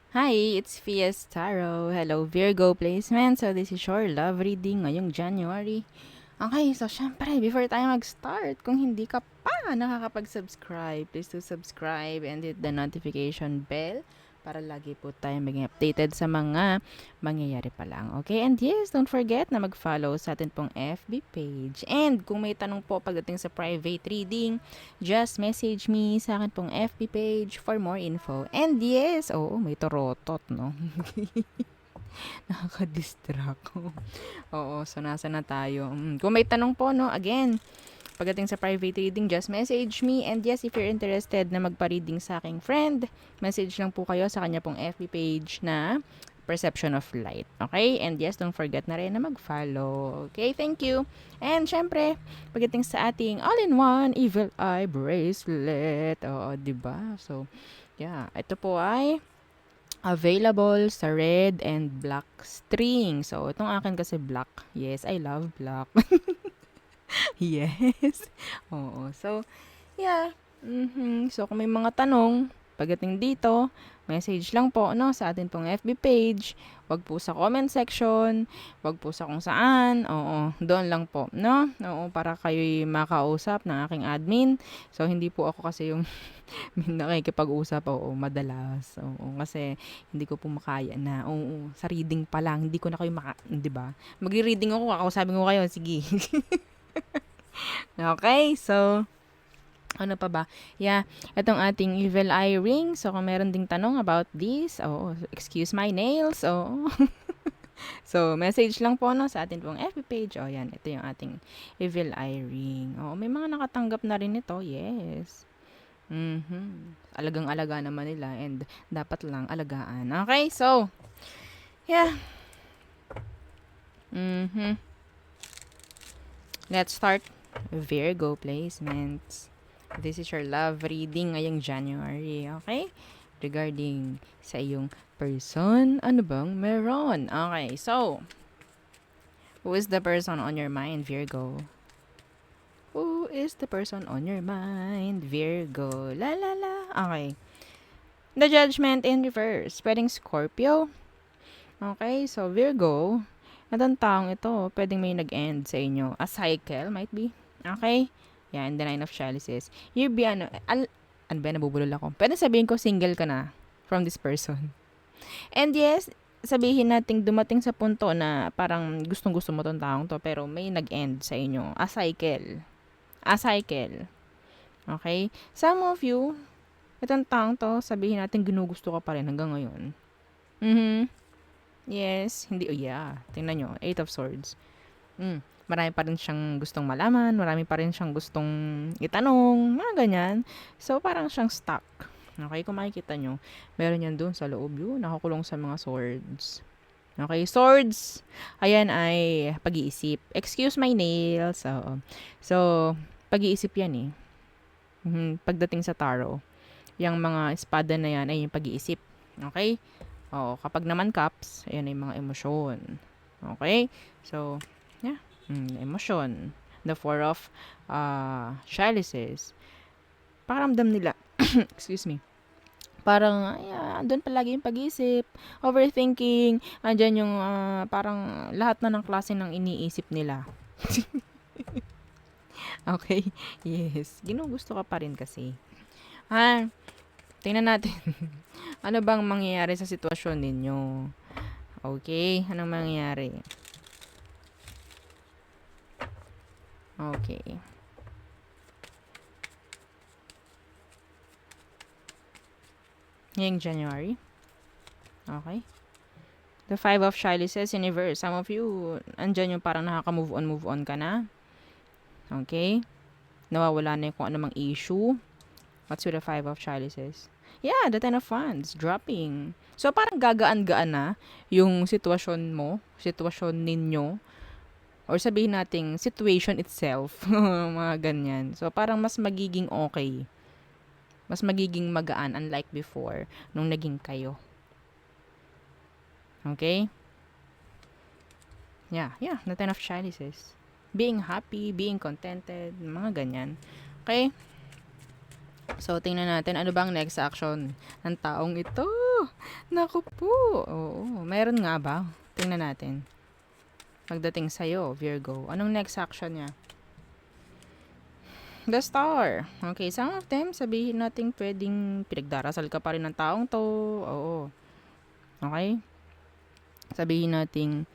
Hi, it's Fias Tarot. Hello, Virgo placement. So, this is your love reading ngayong January. Okay, so syempre, before tayo mag-start, kung hindi ka pa nakakapag-subscribe, please do subscribe and hit the notification bell para lagi po tayo maging updated sa mga mangyayari pa lang. Okay, and yes, don't forget na mag-follow sa atin pong FB page. And kung may tanong po pagdating sa private reading, just message me sa akin pong FB page for more info. And yes, may torotot, no? Nakaka-distract. Oo, so nasa na tayo. Kung may tanong po, no, again, pagdating sa private reading, just message me. And yes, if you're interested na magpa-reading sa aking friend, message lang po kayo sa kanya pong FB page na Perception of Light. Okay? And yes, don't forget na rin na mag-follow. Okay? Thank you. And syempre, pagdating sa ating all-in-one Evil Eye Bracelet. Oo, diba? So, yeah. Ito po ay available sa red and black string. So, itong akin kasi black. Yes, I love black. Yes. Oo. So, yeah. So, kung may mga tanong, pagdating dito, message lang po no, sa atin pong FB page. Wag po sa comment section. Wag po sa kung saan. Oo. Doon lang po. No? Oo. Para kayo'y makausap ng aking admin. So, hindi po ako kasi yung nakikipag-usap. Oo. Madalas. Oo. Kasi hindi ko po makaya na. Oo. Sa reading pa lang. Hindi ko na kayo diba? Magre-reading ako. Kakausapin ko kayo. Sige. Okay. So, ano pa ba? Yeah, itong ating evil eye ring. So, kung meron ding tanong about this, excuse my nails. So, message lang po no, sa atin pong FB page. Yan, ito yung ating evil eye ring. May mga nakatanggap na rin ito. Yes. Alagang-alaga naman nila and dapat lang alagaan. Okay, so, yeah. Let's start Virgo placements. This is your love reading ngayong January, okay? Regarding sa iyong person, ano bang meron? Okay, so, who is the person on your mind, Virgo? Who is the person on your mind, Virgo? La la la. Okay. The Judgment in reverse. Pwedeng Scorpio. Okay, so Virgo, itong taong ito, pwedeng may nag-end sa inyo. A cycle, might be. Okay? Yeah, and the Nine of Chalices. You be, ano ba, nabubulol ako. Pwede sabihin ko, single ka na from this person. And yes, sabihin natin dumating sa punto na parang gustong-gusto mo tong taong to, pero may nag-end sa inyo. A cycle. A cycle. Okay? Some of you, itong taong to, sabihin natin ginugusto ka pa rin hanggang ngayon. Yes, hindi, tingnan nyo, Eight of Swords. Marami pa rin siyang gustong malaman, marami pa rin siyang gustong itanong, mga ganyan. So, parang siyang stuck. Okay, kung makikita nyo, meron yan dun sa loob yun, nakakulong sa mga swords. Okay, swords, ayan ay pag-iisip. Excuse my nails. So, pag-iisip yan eh. Pagdating sa tarot, yung mga espada na yan ay yung pag-iisip. Okay? Kapag naman cups, ayan ay mga emosyon. Okay? So, yeah. Emosyon. The Four of Chalices. Pakiramdam nila, excuse me, parang, doon palagi yung pag-iisip, overthinking, andyan yung parang lahat na ng klase ng iniisip nila. Okay? Yes. Ginugusto ka pa rin kasi. Tingnan natin. Ano bang mangyayari sa sitwasyon ninyo? Okay? Anong mangyayari? Okay. Ngayong January. Okay. The Five of Chalices in reverse. Some of you, andyan yung parang move on ka na. Okay. Nawawala na yung kung anumang issue. What's with the Five of Chalices? Yeah, the Ten of Wands. Dropping. So, parang gagaan-gaan na yung sitwasyon mo, sitwasyon ninyo, or sabihin nating situation itself. Mga ganyan. So, parang mas magiging okay. Mas magiging magaan unlike before nung naging kayo. Okay? Yeah, the Ten of Chalices. Being happy, being contented, mga ganyan. Okay? So, tingnan natin ano bang next action ng taong ito. Naku po. Oo, meron nga ba? Tingnan natin. Pagdating sa'yo, Virgo, anong next action niya? The Star. Okay, some of them, sabihin natin pwedeng pinagdarasal ka pa rin ng taong to. Oo. Okay? Sabihin natin,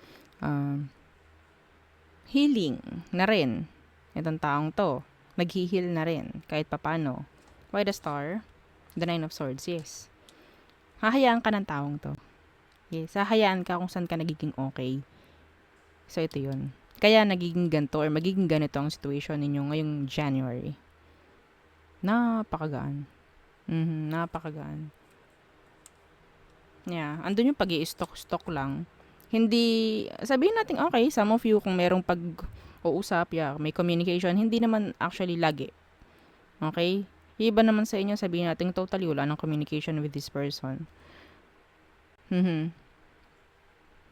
healing na rin. Itong taong to. Nag-heal na rin, kahit papano. Why the Star? The Nine of Swords, yes. Hahayaan ka ng taong to. Yes, hahayaan ka kung saan ka nagiging okay. So, ito yun. Kaya nagiging ganito or magiging ganito ang situation ninyo ngayong January. Napakagaan. Napakagaan. Yeah, andun yung pag-i-stock lang. Hindi, sabihin natin, okay, some of you, kung merong pag-uusap, yeah, may communication, hindi naman actually lagi. Okay? Iba naman sa inyo, sabihin natin, totally wala ng communication with this person.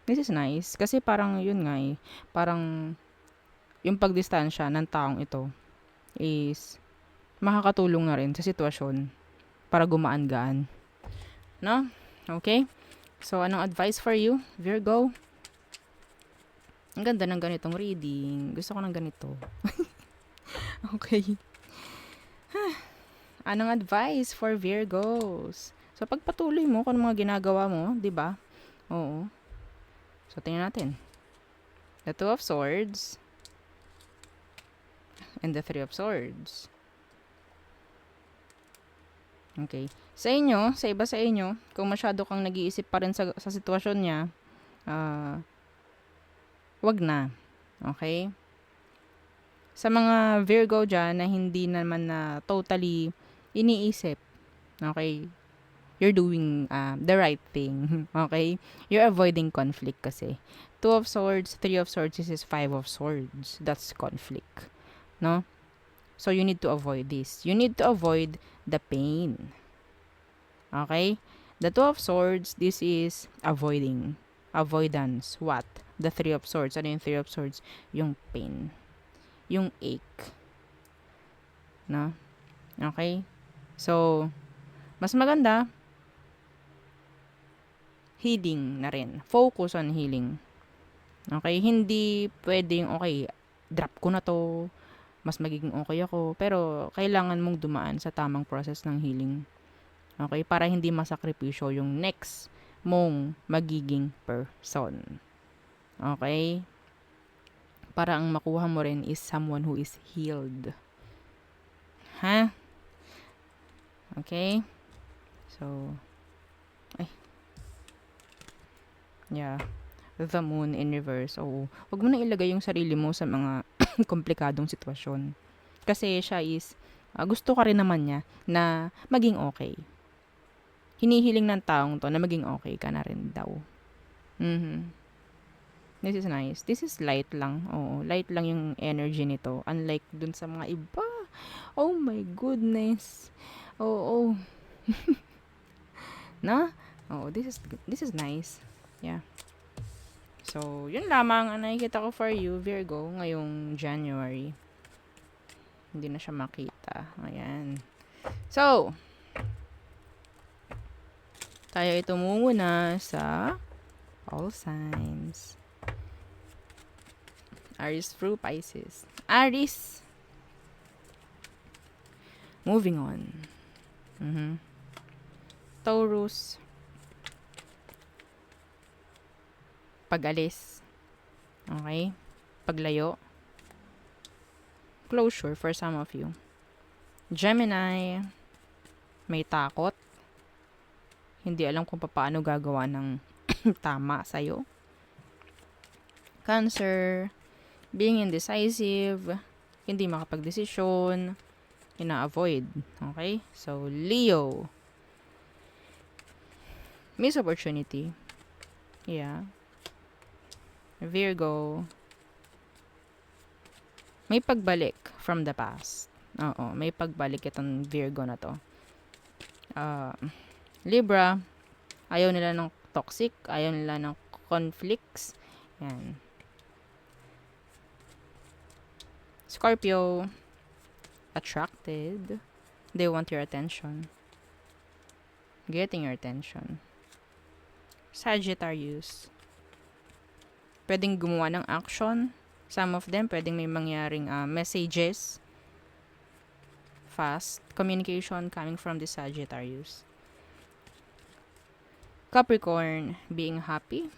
This is nice. Kasi parang yun nga eh. Parang yung pagdistansya ng taong ito is makakatulong na rin sa sitwasyon para gumaan-gaan. No? Okay? So, anong advice for you, Virgo? Ang ganda ng ganitong reading. Gusto ko ng ganito. Okay. Anong advice for Virgos? So, pagpatuloy mo kung mga ginagawa mo, di ba? Oo. So, tingnan natin. The Two of Swords and the Three of Swords. Okay. Sa inyo, sa iba sa inyo, kung masyado kang nag-iisip pa rin sa sitwasyon niya, wag na. Okay? Sa mga Virgo dyan na hindi naman na totally iniisip, okay, you're doing the right thing. Okay? You're avoiding conflict kasi. Two of Swords, Three of Swords, this is Five of Swords. That's conflict. No? So, you need to avoid this. You need to avoid the pain. Okay? The Two of Swords, this is avoiding. Avoidance. What? The Three of Swords. Ano yung Three of Swords? Yung pain. Yung ache. No? Okay? So, mas maganda, healing na rin. Focus on healing. Okay? Hindi pwedeng, okay, drop ko na to, mas magiging okay ako. Pero, kailangan mong dumaan sa tamang process ng healing. Okay? Para hindi masakripisyo yung next mong magiging person. Okay? Para ang makuha mo rin is someone who is healed. Ha? Okay? So, yeah. The moon in reverse. Oo. Huwag mo na ilagay yung sarili mo sa mga komplikadong sitwasyon. Kasi siya is, gusto ka rin naman niya na maging okay. Hinihiling ng taong to na maging okay ka na rin daw. This is nice. This is light lang. Oo, light lang yung energy nito. Unlike dun sa mga iba. Oh my goodness. Oo. Na? Oh, this is nice. Yeah. So, yun lamang ang nakikita ko for you, Virgo, ngayong January. Hindi na siya makita. Ayan. So, tayo ito muna sa all signs. Aries through Pisces. Aries. Moving on. Taurus. Pag-alis. Okay? Paglayo. Closure for some of you. Gemini. May takot. Hindi alam kung paano gagawa ng tama sa'yo. Cancer. Being indecisive. Hindi makapag-desisyon. Ina-avoid. Okay? So, Leo. Miss opportunity. Yeah. Virgo. May pagbalik from the past. Oo, may pagbalik itong Virgo na to. Libra. Ayaw nila ng toxic. Ayaw nila ng conflicts. Yan. Scorpio. Attracted. They want your attention. Getting your attention. Sagittarius. Pwedeng gumawa ng action. Some of them, pwedeng may mangyaring messages. Fast communication coming from the Sagittarius. Capricorn, being happy.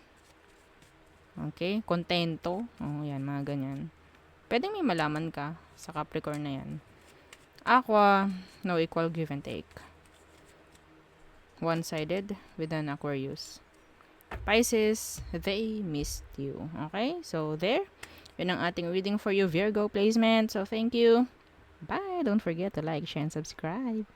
Okay, kontento. Oh, yan, mga ganyan. Pwedeng may malaman ka sa Capricorn na yan. Aqua, no equal give and take. One-sided with an Aquarius. Pisces, they missed you. Okay? So, there. Yun ang ating reading for you, Virgo placement. So, thank you. Bye. Don't forget to like, share, and subscribe.